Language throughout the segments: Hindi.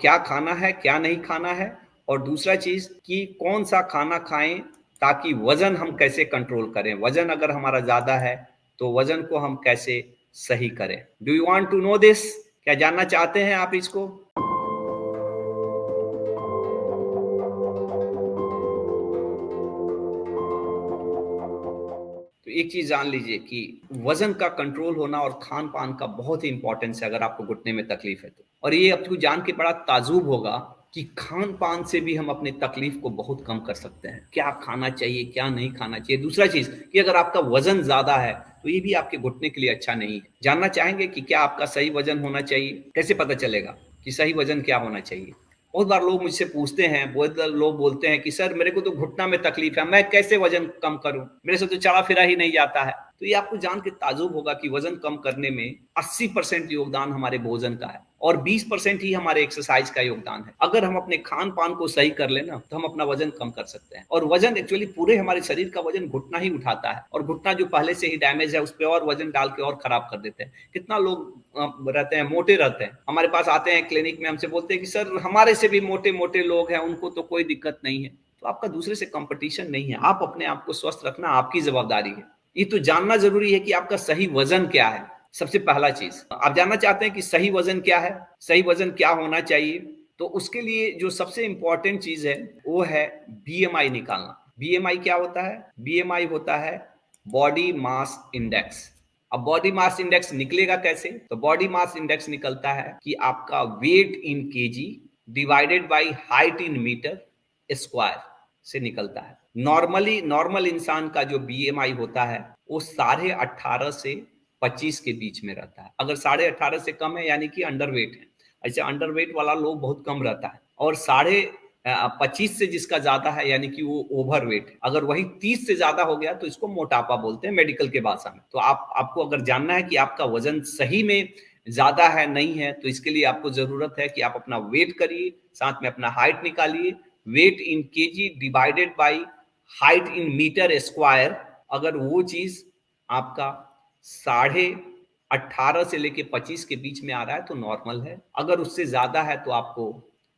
क्या खाना है, क्या नहीं खाना है, और दूसरा चीज़ कि कौन सा खाना खाएँ ताकि वज़न हम कैसे कंट्रोल करें। वज़न अगर हमारा ज़्यादा है, तो वज़न को हम कैसे सही करें। Do you want to know this? क्या जानना चाहते हैं आप इसको? तो एक चीज़ जान लीजिए कि वज़न का कंट्रोल होना और खान-पान का बहुत ही इम्पोर्टेंस है अगर आपको घुटने में तकलीफ़ है तो। और ये आपको जान के बड़ा ताज्जुब होगा कि खान-पान से भी हम अपनी तकलीफ़ को बहुत कम कर सकते हैं। क्या खाना चाहिए, क्या नहीं खाना चाहिए। दूसरा चीज़ कि अगर आपका वज़न ज़्यादा है, तो ये भी आपके घुटने के लिए अच्छा नहीं है। जानना चाहेंगे कि क्या आपका सही वज़न होना चाहिए? कैसे पता चलेगा कि सही वज़न क्या होना चाहिए? बहुत बार लोग मुझसे पूछते हैं, बहुत बार लोग बोलते हैं कि सर मेरे को तो घुटना में तकलीफ है, मैं कैसे वजन कम करूं, मेरे से तो चला फिरा ही नहीं जाता है। तो ये आपको जान के ताजुब होगा कि वजन कम करने में 80% योगदान हमारे भोजन का है और 20% ही हमारे एक्सरसाइज का योगदान है। अगर हम अपने खान पान को सही कर लेना तो हम अपना वजन कम कर सकते हैं। और वजन एक्चुअली पूरे हमारे शरीर का वजन घुटना ही उठाता है, और घुटना जो पहले से ही डैमेज है उस पर और वजन डाल के और खराब कर देते हैं। कितना लोग रहते हैं, मोटे रहते हैं, हमारे पास आते हैं क्लिनिक में, हमसे बोलते हैं कि सर हमारे से भी मोटे मोटे लोग हैं, उनको तो कोई दिक्कत नहीं है। तो आपका दूसरे से कंपटीशन नहीं है, आप अपने आप को स्वस्थ रखना आपकी जवाबदारी है। ये तो जानना जरूरी है कि आपका सही वजन क्या है। सबसे पहला चीज आप जानना चाहते हैं कि सही वजन क्या है, सही वजन क्या होना चाहिए। तो उसके लिए जो सबसे इंपॉर्टेंट चीज है वो है बीएमआई निकालना। बीएमआई क्या होता है? बीएमआई होता है बॉडी मास इंडेक्स। अब बॉडी मास इंडेक्स निकलेगा कैसे? तो बॉडी मास इंडेक्स निकलता है कि आपका weight in KG divided by height in metre square से निकलता है। नॉर्मल इंसान का जो बीएमआई होता है वो 18.5 से 25 के बीच में रहता है। अगर 18.5 से कम है यानी कि अंडरवेट है। ऐसे अंडरवेट वाला लोग बहुत कम रहता है। और 25 से जिसका ज्यादा है यानी कि वो ओवरवेट है। अगर वही 30 से ज्यादा हो गया तो इसको मोटापा बोलते हैं मेडिकल के भाषा में। तो आपको अगर जानना है कि आपका वजन सही में ज्यादा है नहीं है, तो इसके लिए आपको जरूरत है कि आप अपना वेट करिए, साथ में अपना हाइट निकालिए। Weight in KG divided by height in metre square. अगर वो चीज आपका 18.5 से लेके 25 के बीच में आ रहा है तो नॉर्मल है। अगर उससे ज्यादा है तो आपको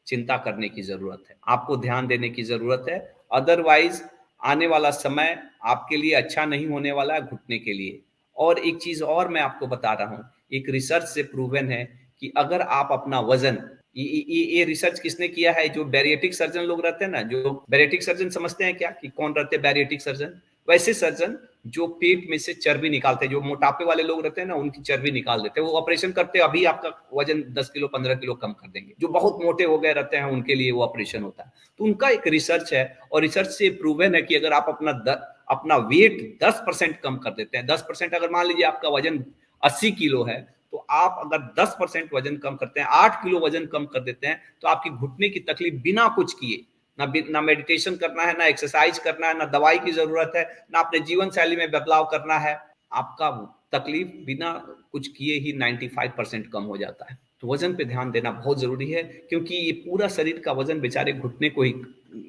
चिंता करने की जरूरत है, आपको ध्यान देने की जरूरत है। अदरवाइज आने वाला समय आपके लिए अच्छा नहीं होने वाला है घुटने के लिए। और एक चीज और मैं आपको बता रहा हूं, एक रिसर्च से प्रूवन है कि अगर आप अपना वजन, ये रिसर्च किसने किया है? जो बैरिएटिक सर्जन लोग रहते हैं ना, जो बैरिएटिक सर्जन समझते हैं क्या कि कौन रहते हैं बैरिएटिक सर्जन? वैसे सर्जन जो पेट में से चर्बी निकालते हैं, जो मोटापे वाले लोग रहते हैं ना उनकी चर्बी निकाल देते हैं। वो ऑपरेशन करते हैं, अभी आपका वजन 10 किलो 15 किलो कम कर देंगे। जो बहुत मोटे हो गए रहते हैं उनके लिए वो ऑपरेशन होता है। तो उनका एक रिसर्च है और रिसर्च से प्रूवन है कि अगर आप अपना वेट 10% कम कर देते हैं, 10%, अगर मान लीजिए आपका वजन 80 किलो है, तो आप अगर 10% वजन कम करते हैं, 8 किलो वजन कम कर देते हैं, तो आपकी घुटने की तकलीफ बिना कुछ किए, ना मेडिटेशन करना है, ना एक्सरसाइज करना है, ना दवाई की जरूरत है, ना अपने जीवन शैली में बदलाव करना है, आपका तकलीफ बिना कुछ किए ही 95% कम हो जाता है। तो वजन पे ध्यान देना बहुत जरूरी है, क्योंकि ये पूरा शरीर का वजन बेचारे घुटने को ही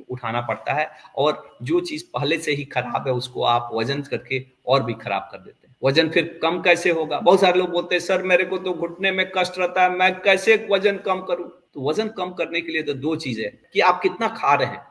उठाना पड़ता है। और जो चीज पहले से ही खराब है उसको आप वजन करके और भी खराब कर देते हैं। वजन फिर कम कैसे होगा? बहुत सारे लोग बोलते हैं सर मेरे को तो घुटने में कष्ट रहता है, मैं कैसे वजन कम करूं? तो वजन कम करने के लिए तो दो चीज है कि आप कितना खा रहे हैं,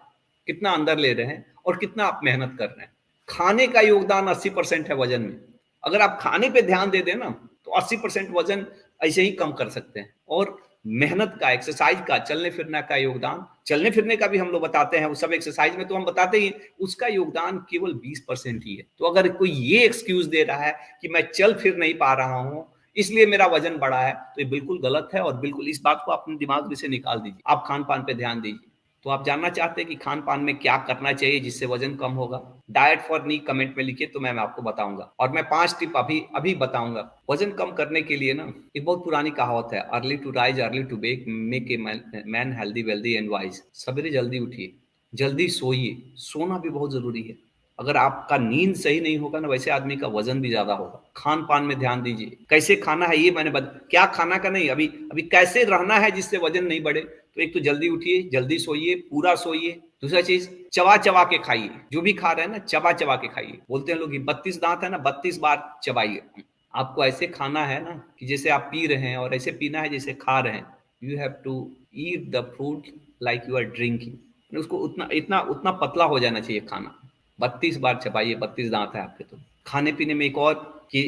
कितना अंदर ले रहे हैं, और कितना आप मेहनत कर रहे हैं। खाने का योगदान 80% है वजन में। अगर आप खाने पे ध्यान दे दें ना तो 80% वजन ऐसे ही कम कर सकते हैं। और मेहनत का, एक्सरसाइज का, चलने फिरने का योगदान, चलने फिरने का भी हम लोग बताते हैं, वो सब एक्सरसाइज में तो हम बताते ही, उसका योगदान केवल 20% ही है। तो अगर कोई ये एक्सक्यूज दे रहा है कि मैं चल फिर नहीं पा रहा हूं इसलिए मेरा वजन बढ़ा है, तो ये बिल्कुल गलत है। और बिल्कुल इस बात को अपने दिमाग में से निकाल दीजिए। आप खान पान पे ध्यान दीजिए। तो आप जानना चाहते हैं कि खान पान में क्या करना चाहिए जिससे वजन कम होगा? डाइट फॉर नी कमेंट में लिखिए तो मैं आपको बताऊंगा, और मैं 5 टिप अभी अभी बताऊंगा। वजन कम करने के लिए ना एक बहुत पुरानी कहावत है, early to rise early to bed make a man healthy wealthy and wise. सवेरे जल्दी उठिए, जल्दी सोइए। सोना भी बहुत जरूरी है। अगर आपका नींद सही नहीं होगा ना, वैसे आदमी का वजन भी ज्यादा होगा। खान पान में ध्यान दीजिए, कैसे खाना है ये मैंने क्या खाना का नहीं, अभी अभी कैसे रहना है जिससे वजन नहीं बढ़े। तो एक तो जल्दी उठिए, जल्दी सोइए, पूरा सोइए। दूसरा चीज, चबा चबा के खाइए। जो भी खा रहे हैं ना चबा चबा के खाइए। बोलते हैं लोग 32 दांत है ना, 32 बार चबाइए। आपको ऐसे खाना है ना कि जैसे आप पी रहे हैं, और ऐसे पीना है जैसे खा रहे हैं। You have to eat the fruit like you are drinking. उसको उतना इतना उतना पतला हो जाना चाहिए खाना। 32 बार चबाइए, 32 दांत है आपके। तो खाने पीने में एक और कि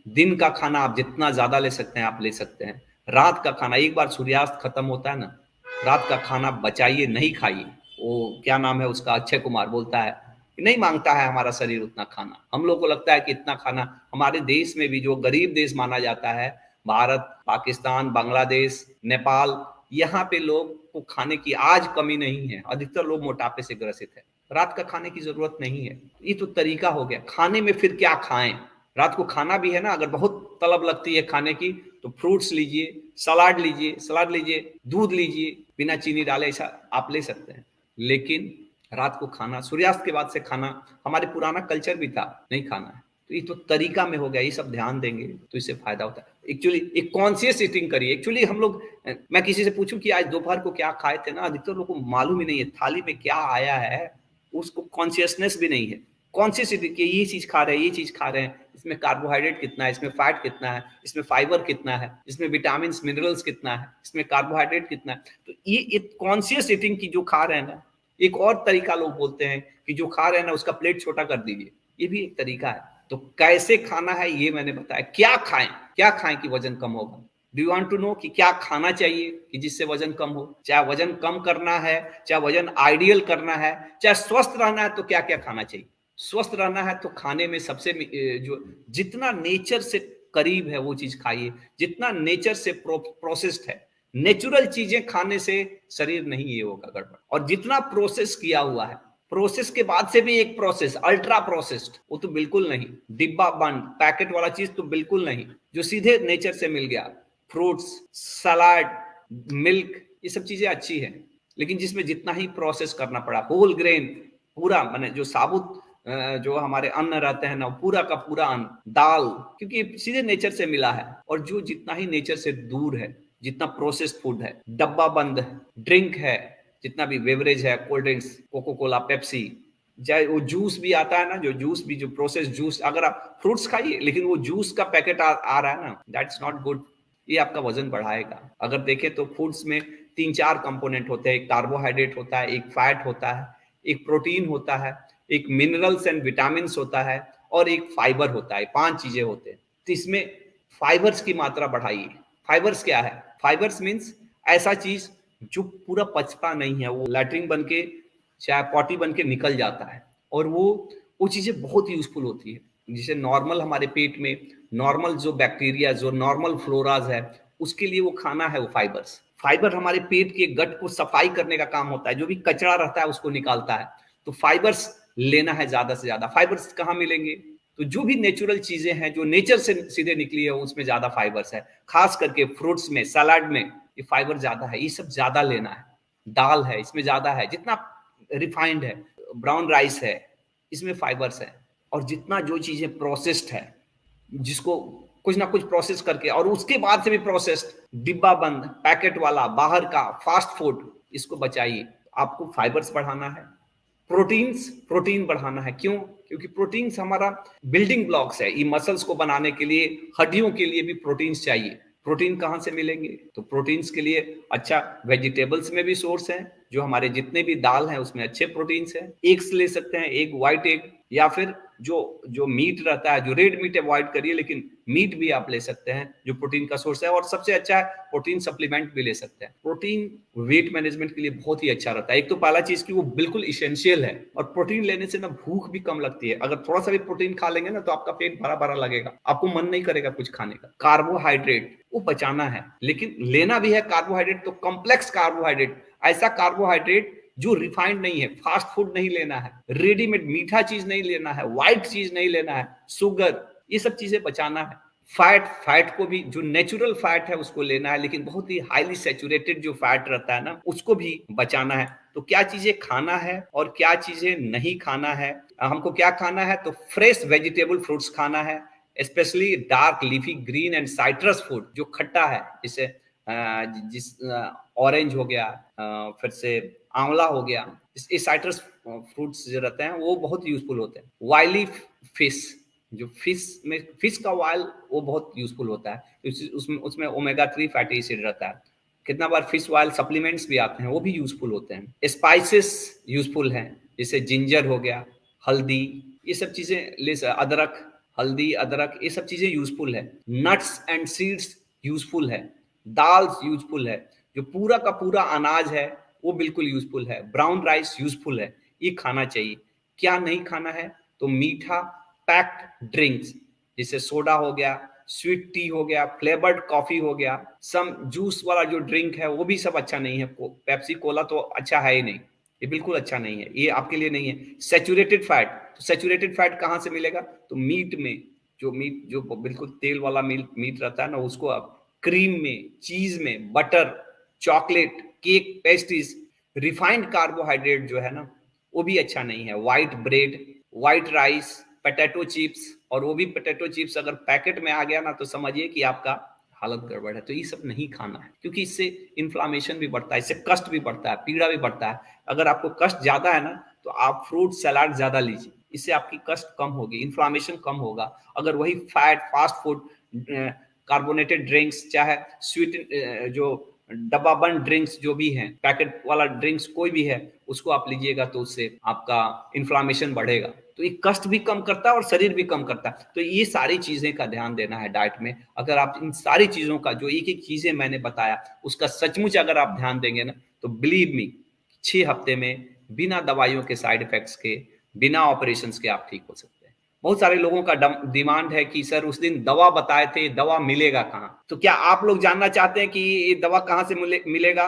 दिन का खाना आप जितना ज्यादा ले सकते हैं आप ले सकते हैं। रात का खाना एक बार सूर्यास्त खत्म होता है ना, रात का खाना बचाइए, नहीं खाइए। वो क्या नाम है उसका, अक्षय कुमार बोलता है कि नहीं मांगता है हमारा शरीर उतना खाना। हम लोग को लगता है कि इतना खाना, हमारे देश में भी जो गरीब देश माना जाता है, भारत, पाकिस्तान, बांग्लादेश, नेपाल, यहाँ पे लोग को खाने की आज कमी नहीं है। अधिकतर लोग मोटापे से ग्रसित है। रात का खाने की जरूरत नहीं है। ये तो तरीका हो गया खाने में। फिर क्या खाएं? रात को खाना भी है ना, अगर बहुत तलब लगती है खाने की तो फ्रूट्स लीजिए, सलाद लीजिए, दूध लीजिए, बिना चीनी डाले, ऐसा आप ले सकते हैं। लेकिन रात को खाना, सूर्यास्त के बाद से खाना, हमारे पुराना कल्चर भी था नहीं खाना है। तो ये तो तरीका में हो गया। ये सब ध्यान देंगे तो इससे फायदा होता है। एक्चुअली एक कॉन्शियस ईटिंग करिए। एक्चुअली हम लोग, मैं किसी से पूछूं कि आज दोपहर को क्या खाए थे ना, अधिकतर लोगों को मालूम ही नहीं है थाली में क्या आया है। उसको कॉन्शियसनेस भी नहीं है। कॉन्शियस ईटिंग कि ये चीज खा रहे हैं, ये चीज खा रहे हैं, इसमें कार्बोहाइड्रेट कितना है, इसमें फैट कितना है, इसमें फाइबर कितना है, इसमें विटामिन मिनरल्स कितना है, इसमें कार्बोहाइड्रेट कितना है। तो ये एक कॉन्शियस ईटिंग की जो खा रहे हैं ना, एक और तरीका लोग बोलते हैं कि जो खा रहे हैं ना उसका प्लेट छोटा कर दीजिए, ये भी एक तरीका है। तो कैसे खाना है ये मैंने बताया। क्या खाएं कि वजन कम होगा। Do you want to know कि क्या खाना चाहिए कि जिससे वजन कम हो? चाहे वजन कम करना है, चाहे वजन आइडियल करना है, चाहे स्वस्थ रहना है, तो क्या क्या खाना चाहिए? स्वस्थ रहना है तो खाने में सबसे जो जितना नेचर से करीब है वो चीज खाइए, जितना नेचर से प्रोसेस्ड है। नेचुरल चीजें खाने से शरीर नहीं ये होगा गड़बड़। और जितना प्रोसेस किया हुआ है, प्रोसेस के बाद से भी एक प्रोसेस अल्ट्रा प्रोसेस्ड, वो तो बिल्कुल नहीं। डिब्बा बंद पैकेट वाला चीज तो बिल्कुल नहीं। जो सीधे नेचर से मिल गया, फ्रूट्स, सलाद, मिल्क, ये सब चीजें अच्छी है। लेकिन जिसमें जितना ही प्रोसेस करना पड़ा, होल ग्रेन, पूरा माने जो साबुत जो हमारे अन्न रहते हैं ना, पूरा का पूरा अन्न, दाल, क्योंकि सीधे नेचर से मिला है। और जो जितना ही नेचर से दूर है, जितना प्रोसेस्ड फूड है, डब्बा बंद ड्रिंक है, जितना भी बेवरेज है, cold drinks, Coca Cola, Pepsi, चाहे वो जूस भी आता है ना, जो जूस भी, जो प्रोसेस जूस, अगर आप फ्रूट्स खाइए लेकिन वो जूस का पैकेट आ रहा है ना, दैट्स नॉट गुड। ये आपका वजन बढ़ाएगा। अगर देखें तो फूड्स में 3-4 कंपोनेंट होते हैं। एक कार्बोहाइड्रेट होता है, एक फैट होता है, एक प्रोटीन होता है, एक मिनरल्स एंड विटामिन होता है, और एक फाइबर होता है। 5 चीजें होते हैं। तो इसमें फाइबर्स की मात्रा बढ़ाइए। फाइबर्स क्या है? फाइबर्स मीन्स ऐसा चीज जो पूरा पचता नहीं है, वो लैट्रिन बन के, चाहे पॉटी बन के निकल जाता है, और वो चीजें बहुत यूजफुल होती है। जिसे नॉर्मल हमारे पेट में नॉर्मल जो बैक्टीरिया, जो नॉर्मल फ्लोराज है, उसके लिए वो खाना है वो फाइबर्स। फाइबर हमारे पेट के गट को सफाई करने का काम होता है, जो भी कचरा रहता है उसको निकालता है। तो फाइबर्स लेना है ज्यादा से ज्यादा। फाइबर्स कहाँ मिलेंगे? तो जो भी नेचुरल चीजें हैं, जो नेचर से सीधे निकली है, उसमें ज्यादा फाइबर्स है। खास करके फ्रूट्स में, सलाद में ये फाइबर ज्यादा है। ये सब ज्यादा लेना है। दाल है, इसमें ज्यादा है। जितना रिफाइंड है, ब्राउन राइस है, इसमें फाइबर्स है। और जितना जो चीजें प्रोसेस्ड है, जिसको कुछ ना कुछ प्रोसेस करके, और उसके बाद से भी प्रोसेस्ड, डिब्बा बंद, पैकेट वाला, बाहर का फास्ट फूड, इसको बचाइए। आपको फाइबर्स बढ़ाना है, प्रोटीन बढ़ाना है। क्यों? क्योंकि प्रोटीन्स हमारा बिल्डिंग ब्लॉक्स है। ये मसल्स को बनाने के लिए, हड्डियों के लिए भी प्रोटीन्स चाहिए। प्रोटीन कहाँ से मिलेंगे? तो प्रोटीन्स के लिए अच्छा वेजिटेबल्स में भी सोर्स है। जो हमारे जितने भी दाल हैं उसमें अच्छे प्रोटीन्स हैं। एग्स ले सकते हैं, एग, व्हाइट एग, या फिर जो मीट रहता है, जो रेड मीट अवॉइड करिए, लेकिन मीट भी आप ले सकते हैं जो प्रोटीन का सोर्स है। और सबसे अच्छा है प्रोटीन सप्लीमेंट भी ले सकते हैं। प्रोटीन वेट मैनेजमेंट के लिए बहुत ही अच्छा रहता है। एक तो पहला चीज की वो बिल्कुल इसेंशियल है। और प्रोटीन लेने से ना भूख भी कम लगती है। अगर थोड़ा सा भी प्रोटीन खा लेंगे ना तो आपका पेट भरा भरा लगेगा, आपको मन नहीं करेगा कुछ खाने का। कार्बोहाइड्रेट वो बचाना है, लेकिन लेना भी है कार्बोहाइड्रेट, तो कॉम्प्लेक्स कार्बोहाइड्रेट, ऐसा कार्बोहाइड्रेट जो रिफाइंड नहीं है। फास्ट फूड नहीं लेना है, रेडीमेड मीठा चीज नहीं लेना है, व्हाइट चीज नहीं लेना है, शुगर, ये सब चीजें बचाना है। फैट को भी, जो नेचुरल फैट है उसको लेना है, लेकिन बहुत ही हाईली सैचुरेटेड जो फैट रहता है ना, उसको भी बचाना है। तो क्या चीजें खाना है और क्या चीजें नहीं खाना है? हमको क्या खाना है? तो फ्रेश वेजिटेबल फ्रूट्स खाना है, specially dark leafy green and citrus food, जो खट्टा है, जैसे ऑरेंज हो गया, फिर से आंवला हो गया। ये साइट्रस फ्रूट्स जो रहते हैं वो बहुत यूजफुल होते हैं। वाइली फिश, जो फिश का ऑयल वो बहुत यूजफुल होता है। उसमें ओमेगा 3 फैटी एसिड रहता है। कितना बार फिश ऑयल सप्लीमेंट्स भी आते हैं, वो भी यूजफुल होते हैं। स्पाइसेस यूजफुल हैं, जैसे जिंजर हो गया, हल्दी, ये सब चीजें ले, अदरक, हल्दी, अदरक, ये सब चीजें यूजफुल है। नट्स एंड सीड्स यूजफुल है। दाल्स यूजफुल है। जो पूरा का पूरा अनाज है वो बिल्कुल यूजफुल है। ब्राउन राइस यूजफुल है, ये खाना चाहिए। क्या नहीं खाना है, तो मीठा पैक्ड ड्रिंक्स जैसे सोडा हो गया, स्वीट टी हो गया, फ्लेवर्ड कॉफी हो गया, सम जूस वाला जो ड्रिंक है वो भी सब अच्छा नहीं है। पेप्सी कोला तो अच्छा है ही नहीं, ये बिल्कुल अच्छा नहीं है, ये आपके लिए नहीं है। सेचुरेटेड फैट, तो सेचुरेटेड फैट कहाँ से मिलेगा, तो मीट में, जो बिल्कुल तेल वाला मीट रहता है ना, उसको आप क्रीम में, चीज में, butter, chocolate, cake, pastries, refined carbohydrate जो है ना, वो भी अच्छा नहीं है। White bread, white rice, potato chips, और वो भी पोटैटो चिप्स अगर पैकेट में आ गया ना तो समझिए कि आपका हालत गड़बड़ है। तो ये सब नहीं खाना है, क्योंकि इससे इन्फ्लामेशन भी बढ़ता है, इससे कष्ट भी बढ़ता है, पीड़ा भी बढ़ता है। अगर आपको कष्ट ज्यादा है ना तो आप फ्रूट सलाद ज्यादा लीजिए, इससे आपकी कष्ट कम होगी, इन्फ्लामेशन कम होगा। अगर वही fat, fast food, carbonated drinks, चाहे स्वीट, जो डब्बा बंद ड्रिंक्स जो भी हैं, पैकेट वाला ड्रिंक्स कोई भी है, उसको आप लीजिएगा तो उससे आपका इन्फ्लामेशन बढ़ेगा। तो ये कष्ट भी कम करता है और शरीर भी कम करता है। तो ये सारी चीजें का ध्यान देना है डाइट में। अगर आप इन सारी चीजों का, जो एक एक चीजें मैंने बताया, उसका सचमुच अगर आप ध्यान देंगे ना, तो बिलीव मी, 6 हफ्ते में बिना दवाइयों के, साइड इफेक्ट्स के, बिना ऑपरेशन के आप ठीक हो सकते हैं। बहुत सारे लोगों का डिमांड है कि सर उस दिन दवा बताए थे, दवा मिलेगा कहाँ? तो क्या आप लोग जानना चाहते हैं कि ये दवा कहाँ से मिलेगा?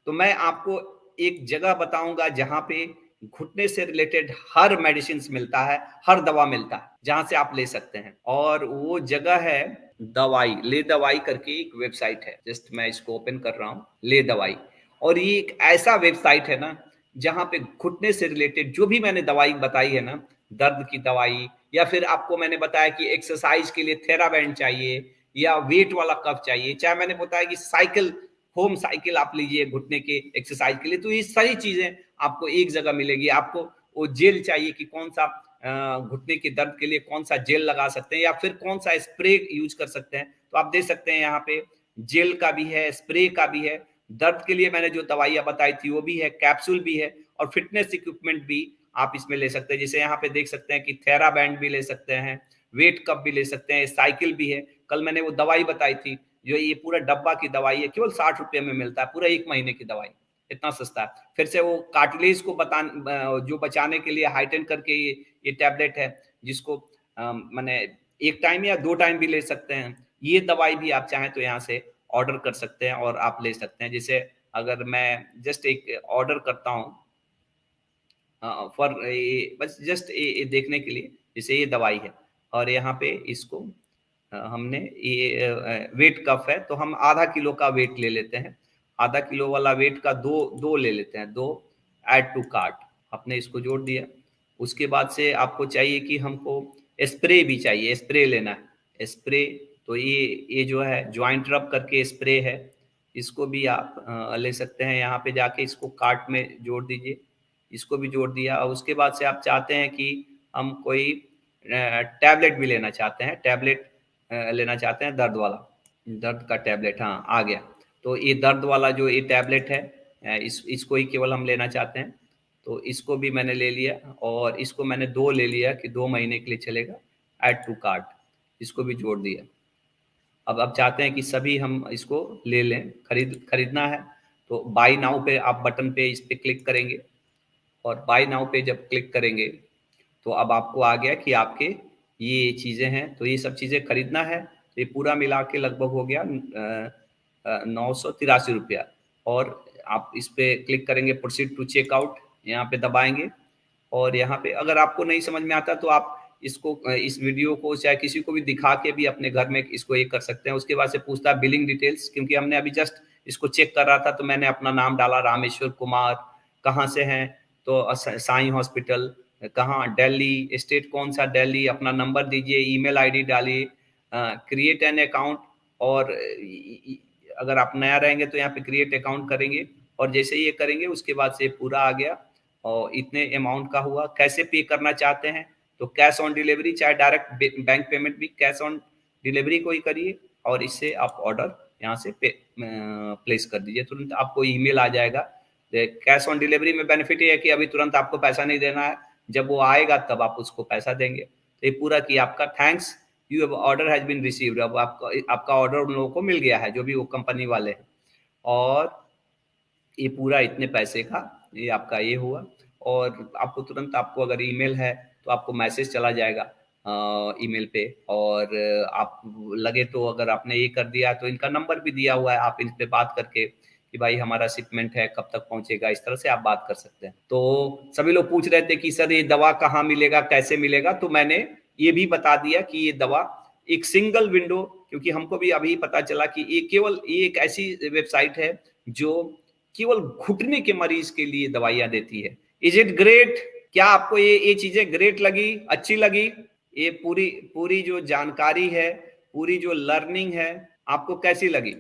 तो मैं आपको एक जगह बताऊंगा जहां पे घुटने से रिलेटेड हर मेडिसिन मिलता है, हर दवा मिलता है, जहां से आप ले सकते हैं। और वो जगह है दवाई, ले दवाई करके एक वेबसाइट है। जस्ट मैं इसको ओपन कर रहा हूँ, ले दवाई। और ये एक ऐसा वेबसाइट है ना जहां पे घुटने से रिलेटेड जो भी मैंने दवाई बताई है ना, दर्द की दवाई, या फिर आपको मैंने बताया कि एक्सरसाइज के लिए थेराबैंड चाहिए, या वेट वाला कफ चाहिए, चाहे मैंने बताया कि साइकिल, होम साइकिल आप लीजिए घुटने के एक्सरसाइज के लिए, तो ये सारी चीजें आपको एक जगह मिलेगी। आपको वो जेल चाहिए कि कौन सा घुटने के दर्द के लिए कौन सा जेल लगा सकते हैं, या फिर कौन सा स्प्रे यूज कर सकते हैं, तो आप दे सकते हैं। यहाँ पे जेल का भी है, स्प्रे का भी है। दर्द के लिए मैंने जो दवाइयां बताई थी वो भी है, कैप्सूल भी है, और फिटनेस इक्विपमेंट भी आप इसमें ले सकते हैं। जैसे यहाँ पे देख सकते हैं कि थेरा बैंड भी ले सकते हैं, वेट कप भी ले सकते हैं, साइकिल भी है। कल मैंने वो दवाई बताई थी, जो ये पूरा डब्बा की दवाई है, केवल 60 रुपये में मिलता है, पूरा 1 महीने की दवाई, इतना सस्ता है। फिर से वो कार्टिलेज को जो बचाने के लिए हाइटेन करके ये टैबलेट है, जिसको मैंने 1 टाइम या 2 टाइम भी ले सकते हैं। ये दवाई भी आप चाहें तो यहाँ से ऑर्डर कर सकते हैं और आप ले सकते हैं। जैसे अगर मैं जस्ट एक ऑर्डर करता हूँ फॉर, बस जस्ट देखने के लिए, जैसे ये दवाई है और यहाँ पे इसको हमने ये वेट कफ है, तो हम आधा किलो का वेट ले लेते हैं। आधा किलो वाला वेट का दो दो ले लेते हैं, दो ऐड टू कार्ट, आपने इसको जोड़ दिया। उसके बाद से आपको चाहिए कि हमको स्प्रे भी चाहिए, स्प्रे लेना है, स्प्रे। तो ये जो है ज्वाइंट रब करके स्प्रे है, इसको भी आप ले सकते हैं। यहाँ पे जाके इसको कार्ट में जोड़ दीजिए, इसको भी जोड़ दिया। और उसके बाद से आप चाहते हैं कि हम कोई टैबलेट भी लेना चाहते हैं, टैबलेट लेना चाहते हैं दर्द वाला, दर्द का टैबलेट, हाँ आ गया। तो ये दर्द वाला जो ये टैबलेट है, इसको ही केवल हम लेना चाहते हैं, तो इसको भी मैंने ले लिया। और इसको मैंने 2 ले लिया कि 2 महीने के लिए चलेगा, ऐड टू कार्ट, इसको भी जोड़ दिया। अब चाहते हैं कि सभी हम इसको ले लें, खरीदना है, तो बाई नाउ पे आप बटन पे इस पे क्लिक करेंगे, और बाई नाउ पे जब क्लिक करेंगे तो अब आपको आ गया कि आपके ये चीज़ें हैं, तो ये सब चीज़ें खरीदना है। तो ये पूरा मिला के लगभग हो गया 983 रुपया। और आप इस पे क्लिक करेंगे, प्रोसीड टू चेकआउट, यहाँ पे दबाएंगे। और यहाँ पे अगर आपको नहीं समझ में आता तो आप इसको, इस वीडियो को चाहे किसी को भी दिखा के भी अपने घर में इसको ये कर सकते हैं। उसके बाद से पूछता है बिलिंग डिटेल्स, क्योंकि हमने अभी जस्ट इसको चेक कर रहा था, तो मैंने अपना नाम डाला रामेश्वर कुमार, कहाँ से हैं, तो साई हॉस्पिटल, कहाँ, दिल्ली, स्टेट कौन सा, दिल्ली, अपना नंबर दीजिए, ईमेल आईडी डालिए, क्रिएट एन अकाउंट। और अगर आप नया रहेंगे तो यहाँ पे क्रिएट अकाउंट करेंगे, और जैसे ये करेंगे उसके बाद से पूरा आ गया और इतने अमाउंट का हुआ। कैसे पे करना चाहते हैं, तो कैश ऑन डिलीवरी, चाहे डायरेक्ट बैंक पेमेंट भी कैश ऑन डिलीवरी को ही करिए, और इससे आप ऑर्डर यहाँ से प्लेस कर दीजिए, तुरंत आपको ईमेल आ जाएगा। कैश ऑन डिलीवरी में बेनिफिट ये है कि अभी तुरंत आपको पैसा नहीं देना है, जब वो आएगा तब आप उसको पैसा देंगे। तो ये पूरा किया आपका, thanks you order has been received, अब आपका ऑर्डर उन लोगों को मिल गया है, जो भी वो कंपनी वाले हैं, और ये पूरा इतने पैसे का ये आपका ये हुआ। और आपको तुरंत, आपको अगर ईमेल है तो आपको मैसेज चला जाएगा ईमेल पे, और आप लगे तो अगर आपने ये कर दिया तो इनका नंबर भी दिया हुआ है, आप इन पे बात करके कि भाई हमारा शिपमेंट है, कब तक पहुंचेगा, इस तरह से आप बात कर सकते हैं। तो सभी लोग पूछ रहे थे कि सर ये दवा कहाँ मिलेगा, कैसे मिलेगा, तो मैंने ये भी बता दिया कि ये दवा एक सिंगल विंडो, क्योंकि हमको भी अभी पता चला कि ये एक ऐसी वेबसाइट है जो केवल घुटने के मरीज के लिए दवाइयां देती है। Is it great? क्या आपको ये चीजें ग्रेट लगी, अच्छी लगी? ये पूरी पूरी जो जानकारी है, पूरी जो लर्निंग है, आपको कैसी लगी?